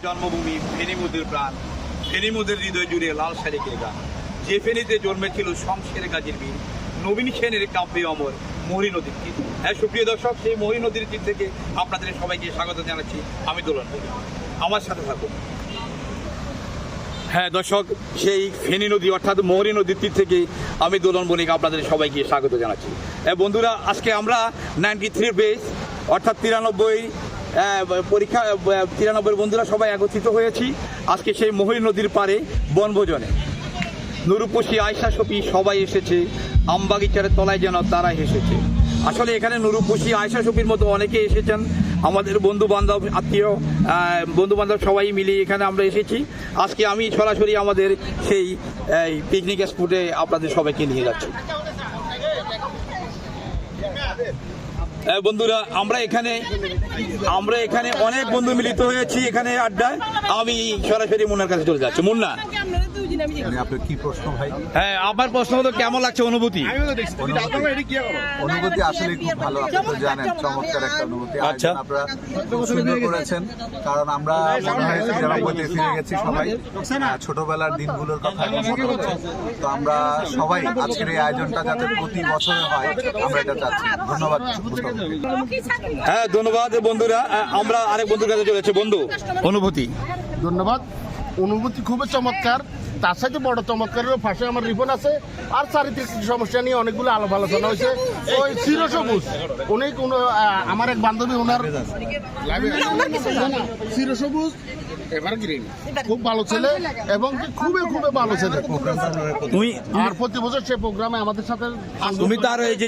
জন্মভূমি ফেনী মোদের প্রাণ, ফেনী মোদের হৃদয় জুড়ে লাল শালিকের গান। যে ফেনীতে জন্মেছিল শমশের গাজীর বীর, নবীন সেনের কাব্যে অমর মহরী নদীর তীর। হ্যাঁ সুপ্রিয় দর্শক, সেই মহরী নদীর তীর থেকে আপনাদের সবাইকে স্বাগত জানাচ্ছি। আমি দোলন বলি, আমার সাথে থাকুন। হ্যাঁ দর্শক, সেই ফেনী নদী অর্থাৎ মহরী নদীর তীর থেকে আমি দোলন বণিক আপনাদের সবাইকে স্বাগত জানাচ্ছি। বন্ধুরা, আজকে আমরা 93 বেস অর্থাৎ 93 পরীক্ষা 93 বন্ধুরা সবাই একত্রিত হয়েছি আজকে সেই মহরী নদীর পাড়ে বনভোজনে। নুরুপসী, আয়সা, শফি সবাই এসেছে, আমবাগিচার তলায় যেন তারা এসেছে। আসলে এখানে নুরুপসী, আয়সা, শফির মতো অনেকে এসেছেন, আমাদের বন্ধু বান্ধব, আত্মীয় বন্ধু বান্ধব সবাই মিলিয়ে এখানে আমরা এসেছি। আজকে আমি সরাসরি আমাদের সেই পিকনিক স্পটে আপনাদের সবাইকে নিয়ে যাচ্ছি। বন্ধুরা, আমরা এখানে অনেক বন্ধু মিলিত হয়েছি এখানে আড্ডায়। আমি সরাসরি মুন্নার কাছে চলে যাচ্ছি। মুন্না, আপনার কি প্রশ্ন ভাই? হ্যাঁ, আমার প্রশ্ন হলো কেমন লাগছে অনুভূতি? অনুভূতি আসলে খুব ভালো, আপনি তো জানেন, চমৎকার একটা অনুভূতি। আচ্ছা, আপনারা খুব সুন্দর করেছেন, কারণ আমরা মনে হয় গ্রামে ফিরে গেছি সবাই, ছোটবেলার দিনগুলোর কথা মনে হচ্ছে। তো আমরা সবাই আজকের এই আয়োজনটা যাতে প্রতি বছরে হয় আমরা এটা চাচ্ছি। ধন্যবাদ। হ্যাঁ ধন্যবাদ বন্ধুরা। আমরা আরেক বন্ধুর কাছে চলেছে। বন্ধু, অনুভূতি? ধন্যবাদ। অনুভূতি খুবই চমৎকার। তার সাথে বড় চমৎকারের পাশে আমার রিপন আছে, আর চারিত্রিক সমস্যা নিয়ে অনেকগুলো আলোচনা হয়েছে। ওই চিরসবুজ, উনি আমার এক বান্ধবী, ওনার চিরসবুজ এভারগ্রিন, খুব ভালো ছেলে এবং খুবই খুবই ভালো ছেলে। তুমি আর প্রতি বছর সে প্রোগ্রামে আমাদের সাথে। তুমি তার এই যে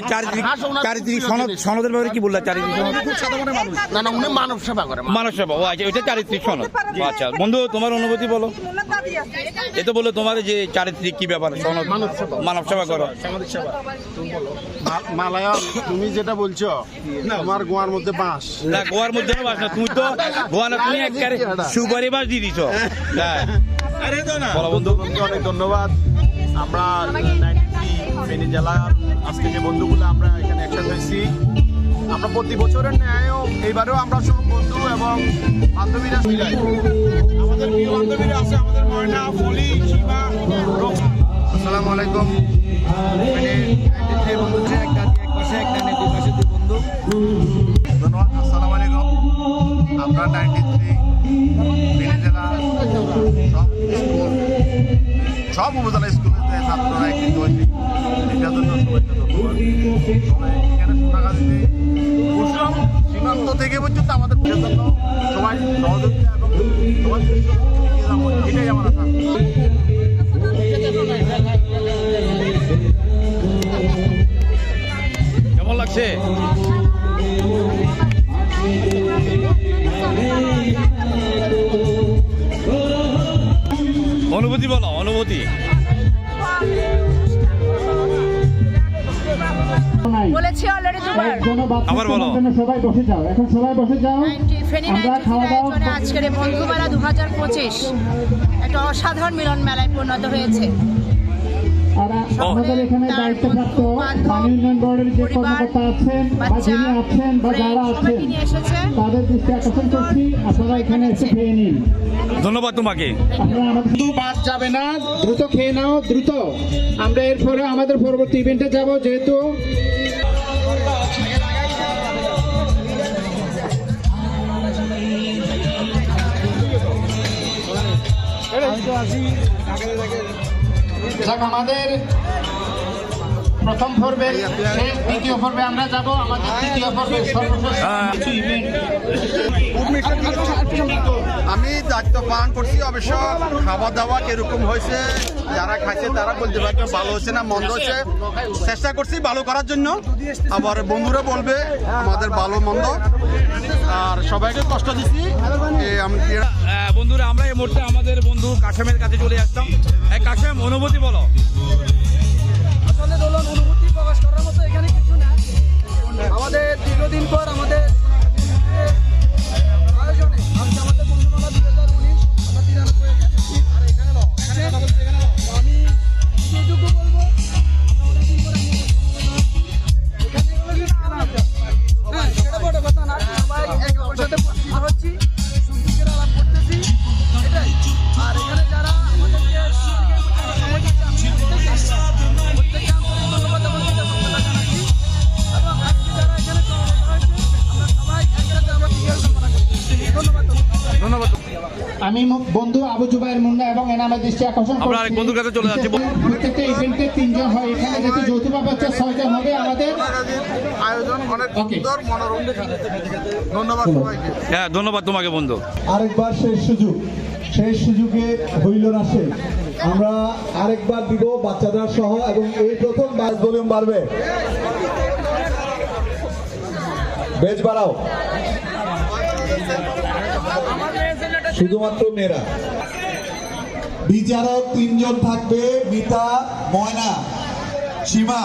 চারিত্রিক সনদের ব্যাপারে কি বললা? চারিত্রিক সনদ? না না, উনি মানব সেবা করে। মানব সেবা, ও আচ্ছা, ওইটা চারিত্রিক সনদ। আচ্ছা বন্ধু, তোমার অনুভূতি বলো। এ তো বলো তোমার যে চারিত্রিক কি ব্যাপার, সনদ, মানব সেবা করো। মালায়াম, তুমি যেটা বলছো আমার গোয়ার মধ্যে বাস না, গোয়ার মধ্যে বাস না, তুমি তো গোয়া না, তুমি একেবারে সুপারি বাস দিয়ে দিছো। বলো বন্ধু। অনেক ধন্যবাদ। আমরা 93 ফেনী জেলার আজকে যে বন্ধুগুলো আমরা এখানে একসাথে হয়েছি, আমরা প্রতি বছরের ন্যায়ও এইবারেও আমরা সব বন্ধু এবং বান্ধবীরা মিলাই, আমাদের প্রিয় বান্ধবীরা আছে, আমাদের ময়না, ফলি, শিবা, রোফা। আসসালামু আলাইকুম। ধন্যবাদ। আসসালামু আলাইকুম। আমরা 93 ফেনী জেলা সব উপজেলা স্কুলের ছাত্ররা একত্রিত হয়েছি, এটার জন্য সবাইকে ধন্যবাদ। এখানে সোনাগাজীতে কুসুম সীমান্ত থেকে পর্যন্ত আমাদের জন্য সবাই সহযোগিতা এবং সবাই এটাই আমার আশা। কেমন লাগছে? অনুভূতি বলো, অনুভূতি। বলেছি অলরেডি দুবার। আবার বলো। সবাই বসে যাও, এখন সবাই বসে যাও। ফেনী আয়োজনে আজকের এই বন্ধুমেলা 2025 একটা অসাধারণ মিলন মেলায় পরিণত হয়েছে। আর আমাদের এখানে দায়িত্বপ্রাপ্ত পানি উন্নয়ন বোর্ডের যে কর্মকর্তা আছেন বা যিনি আছেন বা যারা আছেন তাদের দৃষ্টি আকর্ষণ করছি, আপনারা এখানে এসে খেয়ে নিন। ধন্যবাদ তোমাকে। আপনারা আমাদের বাদ যাবে না, দ্রুত খেয়ে নাও, দ্রুত। আমরা এরপরে আমাদের পরবর্তী ইভেন্টে যাব, যেহেতু আমাদের প্রথম পর্বে শেষ, দ্বিতীয় পর্বে আমরা যাব। আমাদের তৃতীয় পর্বে সর্বশেষ কিছু ইভেন্ট আমি দায়িত্ব পালন করছি। অবশ্য খাওয়া দাওয়া কিরকম হয়েছে, যারা খাইছে তারা বলতে পারবে ভালো হয়েছে না মন্দ হয়েছে। চেষ্টা করছি ভালো করার জন্য, আবার বন্ধুরা বলবে আমাদের ভালো মন্দ, আর সবাইকে কষ্ট দিচ্ছি। বন্ধুরা, আমরা এই মুহূর্তে আমাদের বন্ধু কাশেমের কাছে চলে আসতাম। কাশেম, অনুভূতি বলো। আসলে দোলন, অনুভূতি প্রকাশ করার মতো এখানে কিছু না। আমাদের দীর্ঘদিন পর আমাদের আয়োজনে আজকে আমাদের বন্ধুমেলা 2019 আমরা 93 এসেছি। আর এখানে আমি যেটুকু বলবো, আমরা অনেকদিন পরে সেটা বড় কথা না, সবাই একে অপরের সাথে পরিচিত হচ্ছি, সুখ দুঃখের আলাপ করতেছি। আমি বন্ধু আবু জুবাইর মুন্না এবং এনামের দৃষ্টি আকর্ষণ আমরা আরেক বন্ধুর কাছে চলে যাচ্ছি। প্রত্যেকটা ইভেন্টে 3 জন হয়, এখানে যেহেতু যৌথভাবে হচ্ছে 6 জন হবে আমাদের। আয়োজন অনেক Okay. সুন্দর মনোরম। ধন্যবাদ সবাইকে। হ্যাঁ, ধন্যবাদ তোমাকে বন্ধু। আরেকবার শেষ সুযোগে হইল না সে, আমরা আরেকবার দিব বাচ্চারা সহ, এবং এই প্রথম বাস ভলিউম বাড়বে, বেশ বাড়াও, শুধুমাত্র মেয়েরা। বিচারক 3 জন থাকবে, মিতা, ময়না, সীমা।